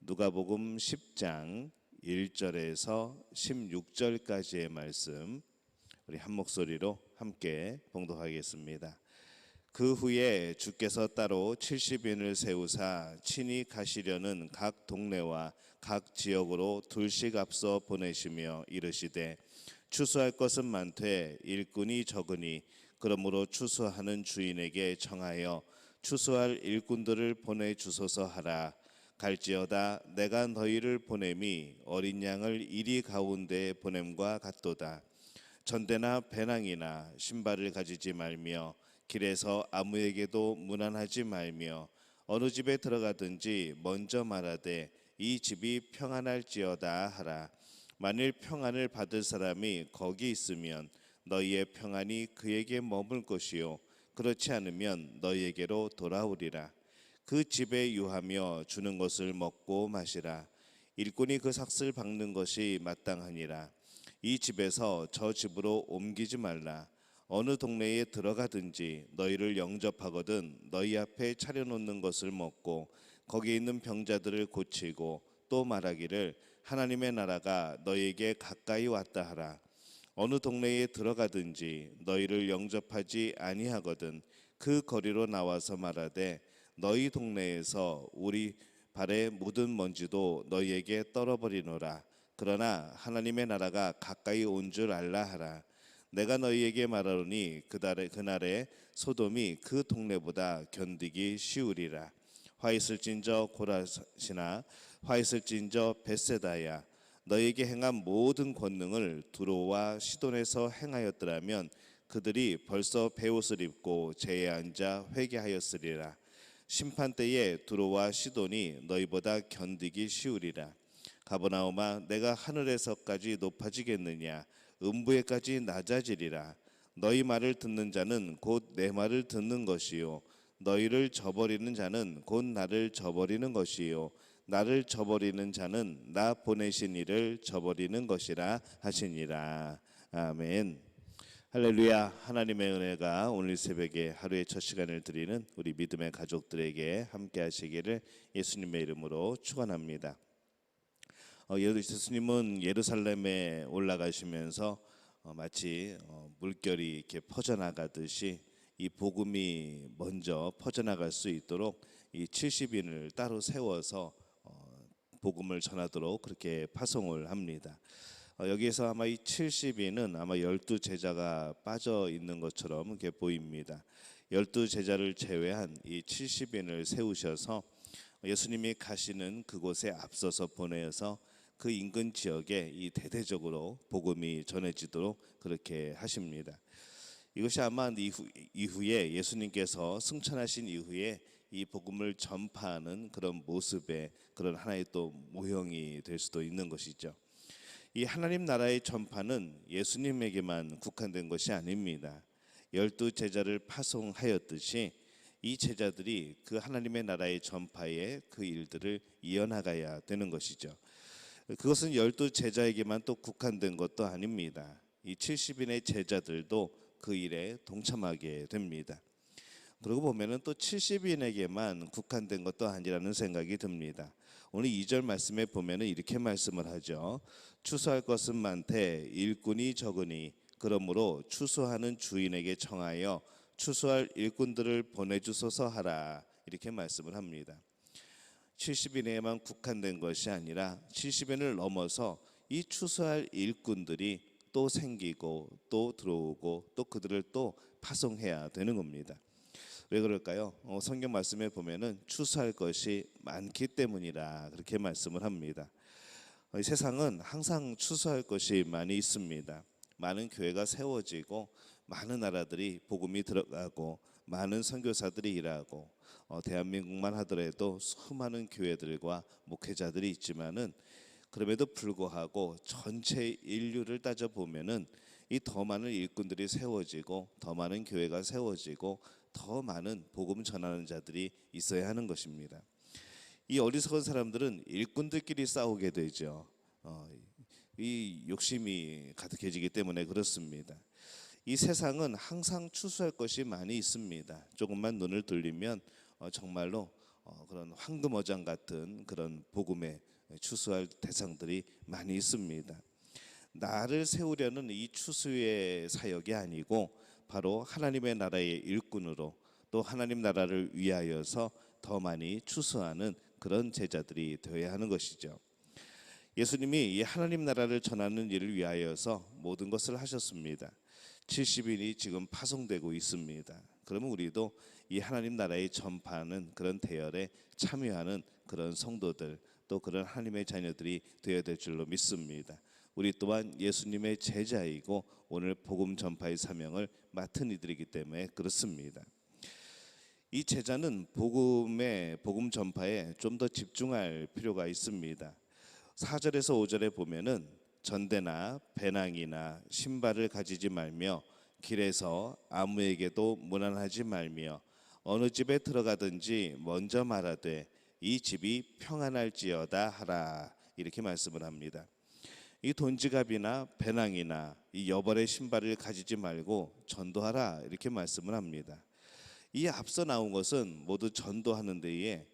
누가복음 10장 1절에서 16절까지의 말씀 우리 한 목소리로 함께 봉독하겠습니다. 그 후에 주께서 따로 70인을 세우사 친히 가시려는 각 동네와 각 지역으로 둘씩 앞서 보내시며 이르시되 추수할 것은 많되 일꾼이 적으니 그러므로 추수하는 주인에게 청하여 추수할 일꾼들을 보내주소서 하라. 갈지어다 내가 너희를 보냄이 어린 양을 이리 가운데에 보냄과 같도다. 전대나 배낭이나 신발을 가지지 말며 길에서 아무에게도 문안하지 말며 어느 집에 들어가든지 먼저 말하되 이 집이 평안할지어다 하라. 만일 평안을 받을 사람이 거기 있으면 너희의 평안이 그에게 머물 것이요 그렇지 않으면 너희에게로 돌아오리라. 그 집에 유하며 주는 것을 먹고 마시라. 일꾼이 그 삭슬 박는 것이 마땅하니라. 이 집에서 저 집으로 옮기지 말라. 어느 동네에 들어가든지 너희를 영접하거든 너희 앞에 차려놓는 것을 먹고 거기 있는 병자들을 고치고 또 말하기를 하나님의 나라가 너희에게 가까이 왔다 하라. 어느 동네에 들어가든지 너희를 영접하지 아니하거든 그 거리로 나와서 말하되 너희 동네에서 우리 발에 묻은 먼지도 너희에게 떨어버리노라. 그러나 하나님의 나라가 가까이 온 줄 알라 하라. 내가 너희에게 말하노니 그날에 소돔이 그 동네보다 견디기 쉬우리라. 화 있을진저 고라시나 화 있을진저 벳세다야. 너희에게 행한 모든 권능을 두로와 시돈에서 행하였더라면 그들이 벌써 베옷을 입고 제에 앉아 회개하였으리라. 심판 때에 두로와 시돈이 너희보다 견디기 쉬우리라. 가버나움아 내가 하늘에서까지 높아지겠느냐 음부에까지 낮아지리라. 너희 말을 듣는 자는 곧 내 말을 듣는 것이요 너희를 저버리는 자는 곧 나를 저버리는 것이요 나를 저버리는 자는 나 보내신 이를 저버리는 것이라 하시니라. 아멘. 할렐루야. 하나님의 은혜가 오늘 새벽에 하루의 첫 시간을 드리는 우리 믿음의 가족들에게 함께 하시기를 예수님의 이름으로 축원합니다. 예수님은 예루살렘에 올라가시면서 마치 물결이 이렇게 퍼져나가듯이 이 복음이 먼저 퍼져나갈 수 있도록 이 70인을 따로 세워서 복음을 전하도록 그렇게 파송을 합니다. 여기에서 아마 이 70인은 아마 12제자가 빠져 있는 것처럼 이렇게 보입니다. 12제자를 제외한 이 70인을 세우셔서 예수님이 가시는 그곳에 앞서서 보내어서 그 인근 지역에 이 대대적으로 복음이 전해지도록 그렇게 하십니다. 이것이 아마 이후에 예수님께서 승천하신 이후에 이 복음을 전파하는 그런 모습의 그런 하나의 또 모형이 될 수도 있는 것이죠. 이 하나님 나라의 전파는 예수님에게만 국한된 것이 아닙니다. 12제자를 파송하였듯이 이 제자들이 그 하나님의 나라의 전파에 그 일들을 이어나가야 되는 것이죠. 그것은 12제자에게만 또 국한된 것도 아닙니다. 이 70인의 제자들도 그 일에 동참하게 됩니다. 그러고 보면은 또 70인에게만 국한된 것도 아니라는 생각이 듭니다. 오늘 2절 말씀에 보면은 이렇게 말씀을 하죠. 추수할 것은 많되 일꾼이 적으니 그러므로 추수하는 주인에게 청하여 추수할 일꾼들을 보내주소서 하라. 이렇게 말씀을 합니다. 70인에만 국한된 것이 아니라 70인을 넘어서 이 추수할 일꾼들이 또 생기고 또 들어오고 또 그들을 또 파송해야 되는 겁니다. 왜 그럴까요? 성경 말씀에 보면은 추수할 것이 많기 때문이라 그렇게 말씀을 합니다. 세상은 항상 추수할 것이 많이 있습니다. 많은 교회가 세워지고 많은 나라들이 복음이 들어가고 많은 선교사들이 일하고 대한민국만 하더라도 수많은 교회들과 목회자들이 있지만은 그럼에도 불구하고 전체 인류를 따져보면은 이 더 많은 일꾼들이 세워지고 더 많은 교회가 세워지고 더 많은 복음 전하는 자들이 있어야 하는 것입니다. 이 어리석은 사람들은 일꾼들끼리 싸우게 되죠. 이 욕심이 가득해지기 때문에 그렇습니다. 이 세상은 항상 추수할 것이 많이 있습니다. 조금만 눈을 돌리면 정말로 그런 황금어장 같은 그런 복음에 추수할 대상들이 많이 있습니다. 나를 세우려는 이 추수의 사역이 아니고 바로 하나님의 나라의 일꾼으로 또 하나님 나라를 위하여서 더 많이 추수하는 그런 제자들이 되어야 하는 것이죠. 예수님이 이 하나님 나라를 전하는 일을 위하여서 모든 것을 하셨습니다. 70인이 지금 파송되고 있습니다. 그러면 우리도 이 하나님 나라의 전파하는 그런 대열에 참여하는 그런 성도들 또 그런 하나님의 자녀들이 되어야 될 줄로 믿습니다. 우리 또한 예수님의 제자이고 오늘 복음 전파의 사명을 맡은 이들이기 때문에 그렇습니다. 이 제자는 복음 전파에 좀 더 집중할 필요가 있습니다. 4절에서 5절에 보면은 전대나 배낭이나 신발을 가지지 말며 길에서 아무에게도 문안하지 말며 어느 집에 들어가든지 먼저 말하되 이 집이 평안할지어다 하라 이렇게 말씀을 합니다. 이 돈지갑이나 배낭이나 이 여벌의 신발을 가지지 말고 전도하라 이렇게 말씀을 합니다. 이 앞서 나온 것은 모두 전도하는 데에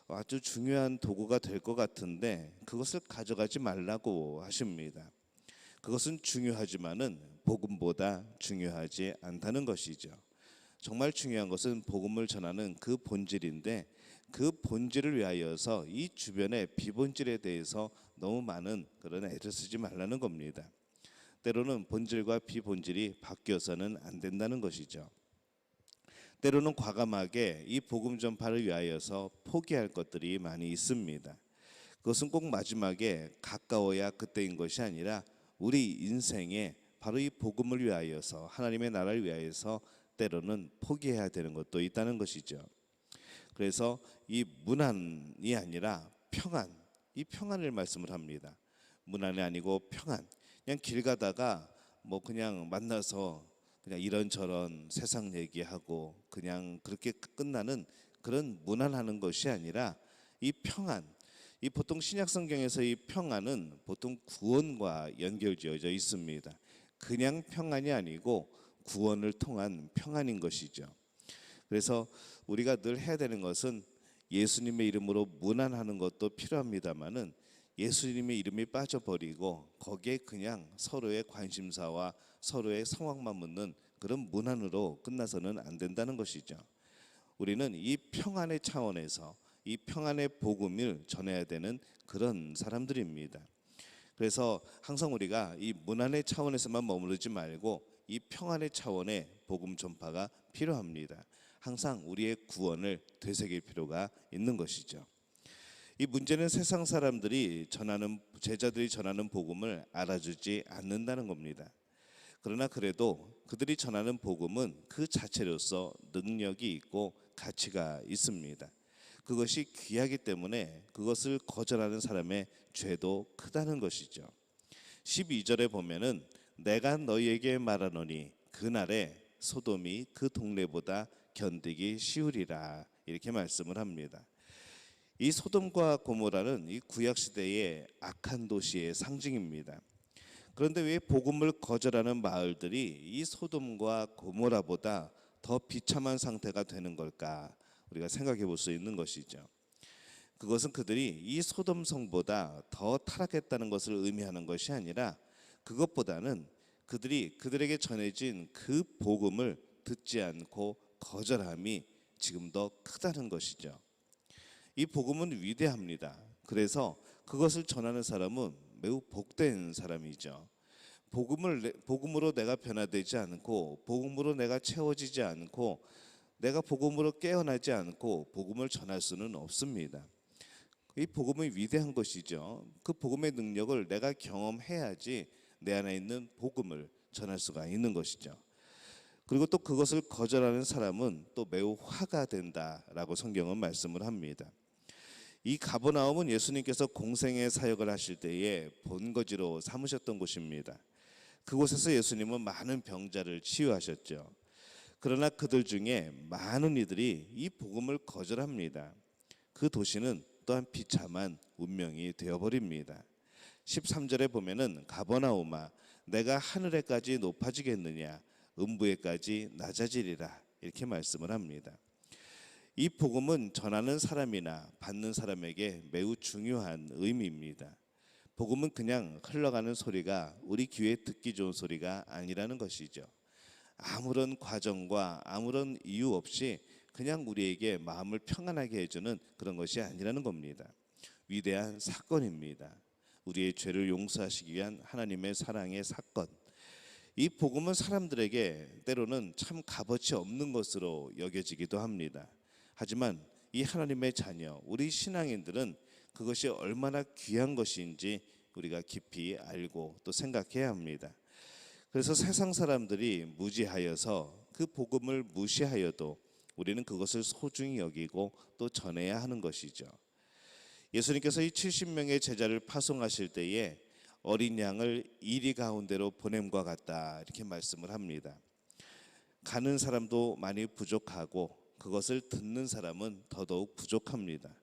아주 중요한 도구가 될 것 같은데 그것을 가져가지 말라고 하십니다. 그것은 중요하지만은 복음보다 중요하지 않다는 것이죠. 정말 중요한 것은 복음을 전하는 그 본질인데 그 본질을 위하여서 이 주변의 비본질에 대해서 너무 많은 그런 애를 쓰지 말라는 겁니다. 때로는 본질과 비본질이 바뀌어서는 안 된다는 것이죠. 때로는 과감하게 이 복음 전파를 위하여서 포기할 것들이 많이 있습니다. 그것은 꼭 마지막에 가까워야 그때인 것이 아니라 우리 인생에 바로 이 복음을 위하여서 하나님의 나라를 위하여서 때로는 포기해야 되는 것도 있다는 것이죠. 그래서 이 문안이 아니라 평안, 이 평안을 말씀을 합니다. 문안이 아니고 평안. 그냥 길 가다가 뭐 그냥 만나서 그냥 이런저런 세상 얘기하고 그냥 그렇게 끝나는 그런 문안하는 것이 아니라 이 평안, 이 보통 신약 성경에서 이 평안은 보통 구원과 연결지어져 있습니다. 그냥 평안이 아니고 구원을 통한 평안인 것이죠. 그래서 우리가 늘 해야 되는 것은 예수님의 이름으로 문안하는 것도 필요합니다마는 예수님의 이름이 빠져버리고 거기에 그냥 서로의 관심사와 서로의 상황만 묻는 그런 문안으로 끝나서는 안 된다는 것이죠. 우리는 이 평안의 차원에서 이 평안의 복음을 전해야 되는 그런 사람들입니다. 그래서 항상 우리가 이 문안의 차원에서만 머무르지 말고 이 평안의 차원의 복음 전파가 필요합니다. 항상 우리의 구원을 되새길 필요가 있는 것이죠. 이 문제는 세상 사람들이 제자들이 전하는 복음을 알아주지 않는다는 겁니다. 그러나 그래도 그들이 전하는 복음은 그 자체로서 능력이 있고 가치가 있습니다. 그것이 귀하기 때문에 그것을 거절하는 사람의 죄도 크다는 것이죠. 12절에 보면은 내가 너희에게 말하노니 그날에 소돔이 그 동네보다 견디기 쉬우리라 이렇게 말씀을 합니다. 이 소돔과 고모라는 이 구약 시대의 악한 도시의 상징입니다. 그런데 왜 복음을 거절하는 마을들이 이 소돔과 고모라보다 더 비참한 상태가 되는 걸까? 우리가 생각해 볼 수 있는 것이죠. 그것은 그들이 이 소돔 성보다 더 타락했다는 것을 의미하는 것이 아니라 그것보다는 그들에게 전해진 그 복음을 듣지 않고 거절함이 지금 더 크다는 것이죠. 이 복음은 위대합니다. 그래서 그것을 전하는 사람은 매우 복된 사람이죠. 복음으로 내가 변화되지 않고 복음으로 내가 채워지지 않고 내가 복음으로 깨어나지 않고 복음을 전할 수는 없습니다. 이 복음은 위대한 것이죠. 그 복음의 능력을 내가 경험해야지 내 안에 있는 복음을 전할 수가 있는 것이죠. 그리고 또 그것을 거절하는 사람은 또 매우 화가 된다라고 성경은 말씀을 합니다. 이 가버나움은 예수님께서 공생의 사역을 하실 때에 본거지로 삼으셨던 곳입니다. 그곳에서 예수님은 많은 병자를 치유하셨죠. 그러나 그들 중에 많은 이들이 이 복음을 거절합니다. 그 도시는 또한 비참한 운명이 되어버립니다. 13절에 보면은 가버나움아 내가 하늘에까지 높아지겠느냐 음부에까지 낮아지리라 이렇게 말씀을 합니다. 이 복음은 전하는 사람이나 받는 사람에게 매우 중요한 의미입니다. 복음은 그냥 흘러가는 소리가 우리 귀에 듣기 좋은 소리가 아니라는 것이죠. 아무런 과정과 아무런 이유 없이 그냥 우리에게 마음을 평안하게 해주는 그런 것이 아니라는 겁니다. 위대한 사건입니다. 우리의 죄를 용서하시기 위한 하나님의 사랑의 사건. 이 복음은 사람들에게 때로는 참 값어치 없는 것으로 여겨지기도 합니다. 하지만 이 하나님의 자녀, 우리 신앙인들은 그것이 얼마나 귀한 것인지 우리가 깊이 알고 또 생각해야 합니다. 그래서 세상 사람들이 무지하여서 그 복음을 무시하여도 우리는 그것을 소중히 여기고 또 전해야 하는 것이죠. 예수님께서 이 70명의 제자를 파송하실 때에 어린 양을 이리 가운데로 보냄과 같다 이렇게 말씀을 합니다. 가는 사람도 많이 부족하고 그것을 듣는 사람은 더더욱 부족합니다.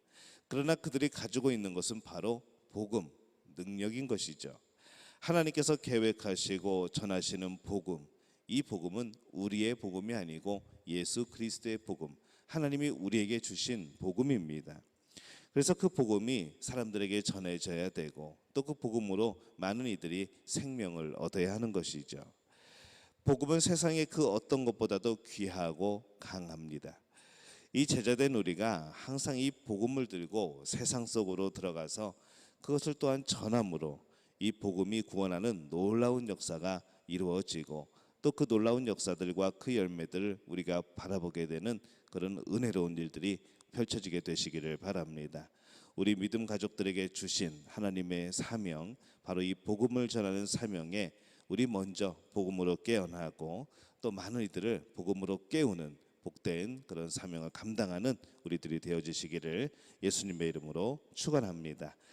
그러나 그들이 가지고 있는 것은 바로 복음, 능력인 것이죠. 하나님께서 계획하시고 전하시는 복음, 이 복음은 우리의 복음이 아니고 예수 그리스도의 복음, 하나님이 우리에게 주신 복음입니다. 그래서 그 복음이 사람들에게 전해져야 되고 또 그 복음으로 많은 이들이 생명을 얻어야 하는 것이죠. 복음은 세상의 그 어떤 것보다도 귀하고 강합니다. 이 제자된 우리가 항상 이 복음을 들고 세상 속으로 들어가서 그것을 또한 전함으로 이 복음이 구원하는 놀라운 역사가 이루어지고 또 그 놀라운 역사들과 그 열매들을 우리가 바라보게 되는 그런 은혜로운 일들이 펼쳐지게 되시기를 바랍니다. 우리 믿음 가족들에게 주신 하나님의 사명, 바로 이 복음을 전하는 사명에 우리 먼저 복음으로 깨어나고 또 많은 이들을 복음으로 깨우는 복된 그런 사명을 감당하는 우리들이 되어지시기를 예수님의 이름으로 축원합니다.